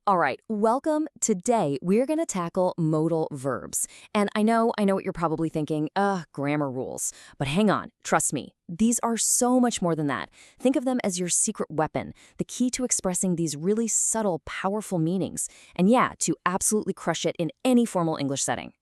All right, welcome. Today, we're going to tackle modal verbs. And I know what you're probably thinking, grammar rules. But hang on, trust me, these are so much more than that. Think of them as your secret weapon, the key to expressing these really subtle, powerful meanings. And yeah, to absolutely crush it in any formal English setting.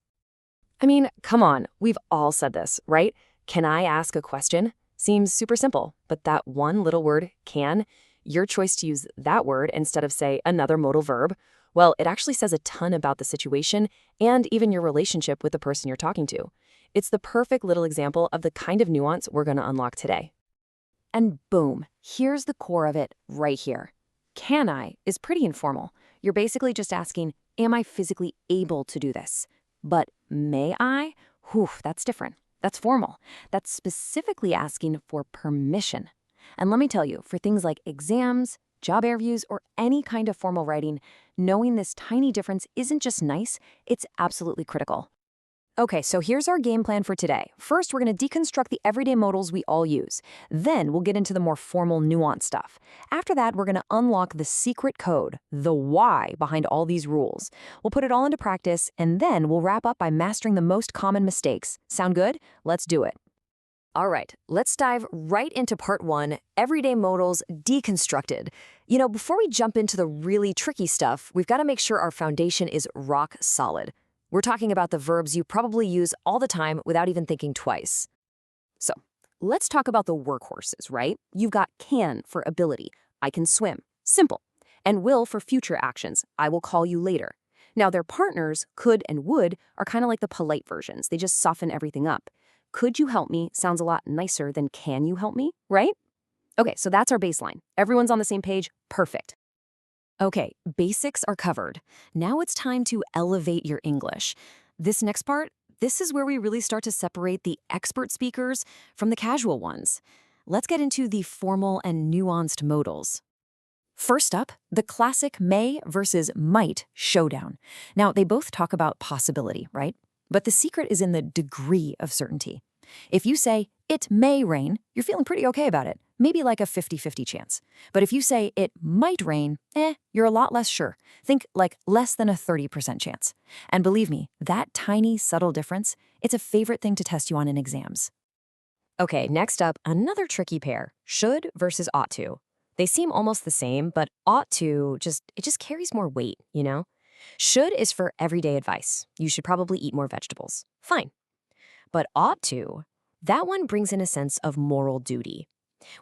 I mean, come on, we've all said this, right? Can I ask a question? Seems super simple, but that one little word, can, your choice to use that word instead of, say, another modal verb, well, it actually says a ton about the situation and even your relationship with the person you're talking to. It's the perfect little example of the kind of nuance we're going to unlock today. And boom, here's the core of it right here. Can I is pretty informal. You're basically just asking, am I physically able to do this? But may I? Whew, that's different. That's formal. That's specifically asking for permission. And let me tell you, for things like exams, job interviews, or any kind of formal writing, knowing this tiny difference isn't just nice, it's absolutely critical. Okay, so here's our game plan for today. First, we're going to deconstruct the everyday modals we all use. Then we'll get into the more formal, nuanced stuff. After that, we're going to unlock the secret code, the why behind all these rules. We'll put it all into practice, and then we'll wrap up by mastering the most common mistakes. Sound good? Let's do it. All right, let's dive right into part one, everyday modals deconstructed. Before we jump into the really tricky stuff, we've got to make sure our foundation is rock solid. We're talking about the verbs you probably use all the time without even thinking twice. So, let's talk about the workhorses, right? You've got can for ability, I can swim, simple, and will for future actions, I will call you later. Now, their partners, could and would, are kind of like the polite versions. They just soften everything up. Could you help me sounds a lot nicer than can you help me, right? Okay, so that's our baseline. Everyone's on the same page, perfect. Okay, basics are covered. Now it's time to elevate your English. This next part, this is where we really start to separate the expert speakers from the casual ones. Let's get into the formal and nuanced modals. First up, the classic may versus might showdown. Now, they both talk about possibility, right? But the secret is in the degree of certainty. If you say, it may rain, you're feeling pretty okay about it, maybe like a 50-50 chance. But if you say, it might rain, you're a lot less sure. Think like less than a 30% chance. And believe me, that tiny, subtle difference, it's a favorite thing to test you on in exams. Okay, next up, another tricky pair, should versus ought to. They seem almost the same, but ought to it just carries more weight, you know? Should is for everyday advice. You should probably eat more vegetables. Fine. But ought to, that one brings in a sense of moral duty.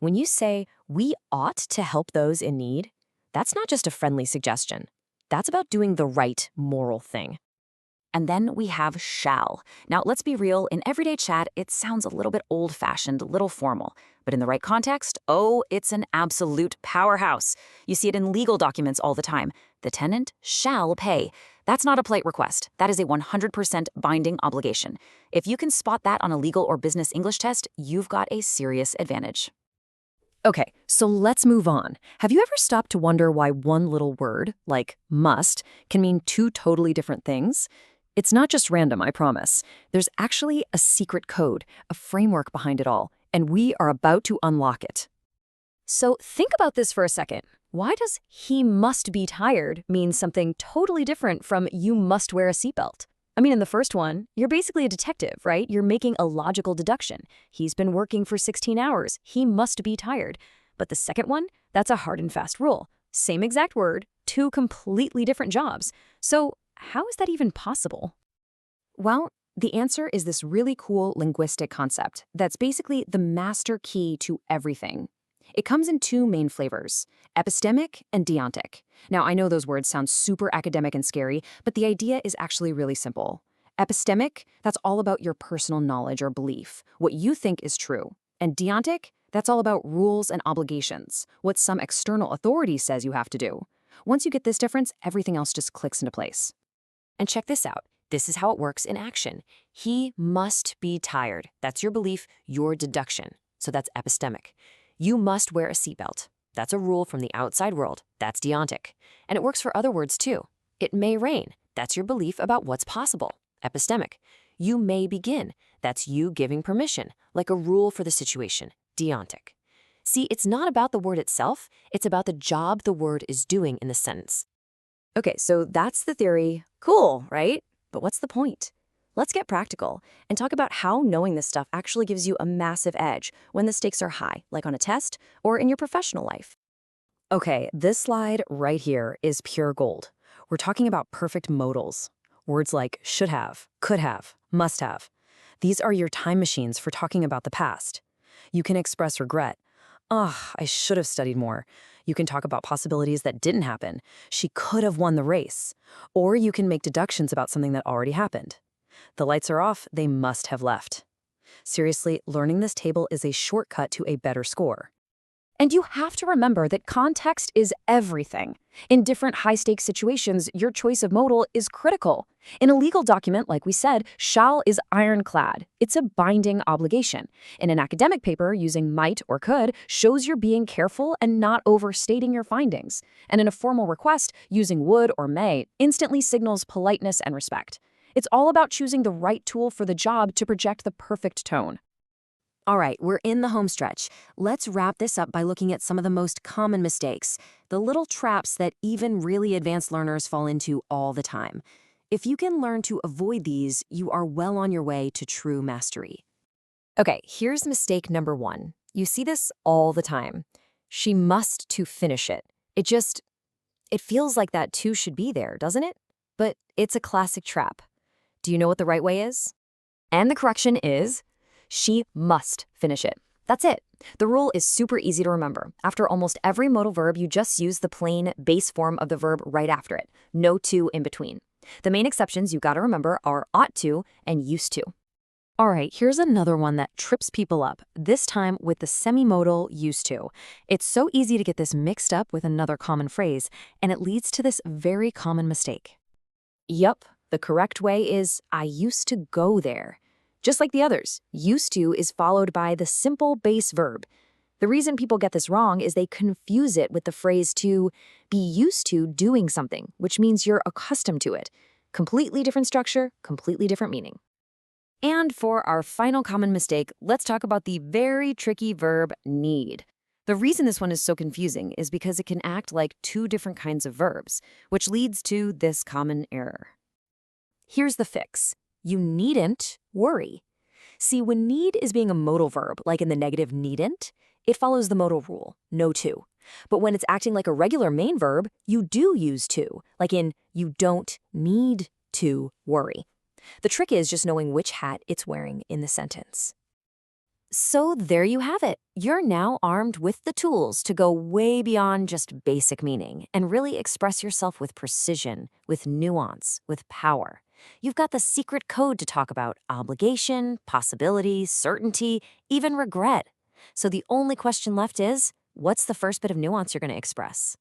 When you say, we ought to help those in need, that's not just a friendly suggestion. That's about doing the right moral thing. And then we have shall. Now, let's be real, in everyday chat, it sounds a little bit old-fashioned, a little formal. But in the right context, it's an absolute powerhouse. You see it in legal documents all the time. The tenant shall pay. That's not a polite request. That is a 100% binding obligation. If you can spot that on a legal or business English test, you've got a serious advantage. Okay, so let's move on. Have you ever stopped to wonder why one little word, like must, can mean two totally different things? It's not just random, I promise. There's actually a secret code, a framework behind it all, and we are about to unlock it. So think about this for a second. Why does he must be tired mean something totally different from you must wear a seatbelt? I mean, in the first one, you're basically a detective, right? You're making a logical deduction. He's been working for 16 hours. He must be tired. But the second one, that's a hard and fast rule. Same exact word, two completely different jobs. So how is that even possible? Well, the answer is this really cool linguistic concept that's basically the master key to everything. It comes in two main flavors, epistemic and deontic. Now, I know those words sound super academic and scary, but the idea is actually really simple. Epistemic, that's all about your personal knowledge or belief, what you think is true. And deontic, that's all about rules and obligations, what some external authority says you have to do. Once you get this difference, everything else just clicks into place. And check this out. This is how it works in action. He must be tired. That's your belief, your deduction. So that's epistemic. You must wear a seatbelt. That's a rule from the outside world. That's deontic. And it works for other words too. It may rain. That's your belief about what's possible. Epistemic. You may begin. That's you giving permission, like a rule for the situation. Deontic. See, it's not about the word itself. It's about the job the word is doing in the sentence. Okay, so that's the theory. Cool, right? But what's the point? Let's get practical and talk about how knowing this stuff actually gives you a massive edge when the stakes are high, like on a test or in your professional life. Okay, this slide right here is pure gold. We're talking about perfect modals. Words like should have, could have, must have. These are your time machines for talking about the past. You can express regret. I should have studied more. You can talk about possibilities that didn't happen. She could have won the race. Or you can make deductions about something that already happened. The lights are off, they must have left. Seriously, learning this table is a shortcut to a better score. And you have to remember that context is everything. In different high-stakes situations, your choice of modal is critical. In a legal document, like we said, shall is ironclad. It's a binding obligation. In an academic paper, using might or could shows you're being careful and not overstating your findings. And in a formal request, using would or may instantly signals politeness and respect. It's all about choosing the right tool for the job to project the perfect tone. All right, we're in the home stretch. Let's wrap this up by looking at some of the most common mistakes, the little traps that even really advanced learners fall into all the time. If you can learn to avoid these, you are well on your way to true mastery. Okay, here's mistake number one. You see this all the time. She must to finish it. It feels like that too should be there, doesn't it? But it's a classic trap. Do you know what the right way is? And the correction is, she must finish it. That's it. The rule is super easy to remember. After almost every modal verb, you just use the plain base form of the verb right after it. No to in between. The main exceptions you gotta remember are ought to and used to. All right, here's another one that trips people up, this time with the semi-modal used to. It's so easy to get this mixed up with another common phrase, and it leads to this very common mistake. Yup, the correct way is I used to go there. Just like the others, used to is followed by the simple base verb. The reason people get this wrong is they confuse it with the phrase to be used to doing something, which means you're accustomed to it. Completely different structure, completely different meaning. And for our final common mistake, let's talk about the very tricky verb need. The reason this one is so confusing is because it can act like two different kinds of verbs, which leads to this common error. Here's the fix. You needn't worry. See, when need is being a modal verb, like in the negative needn't, it follows the modal rule, no to. But when it's acting like a regular main verb, you do use to, like in you don't need to worry. The trick is just knowing which hat it's wearing in the sentence. So there you have it. You're now armed with the tools to go way beyond just basic meaning and really express yourself with precision, with nuance, with power. You've got the secret code to talk about obligation, possibility, certainty, even regret. So the only question left is, what's the first bit of nuance you're going to express?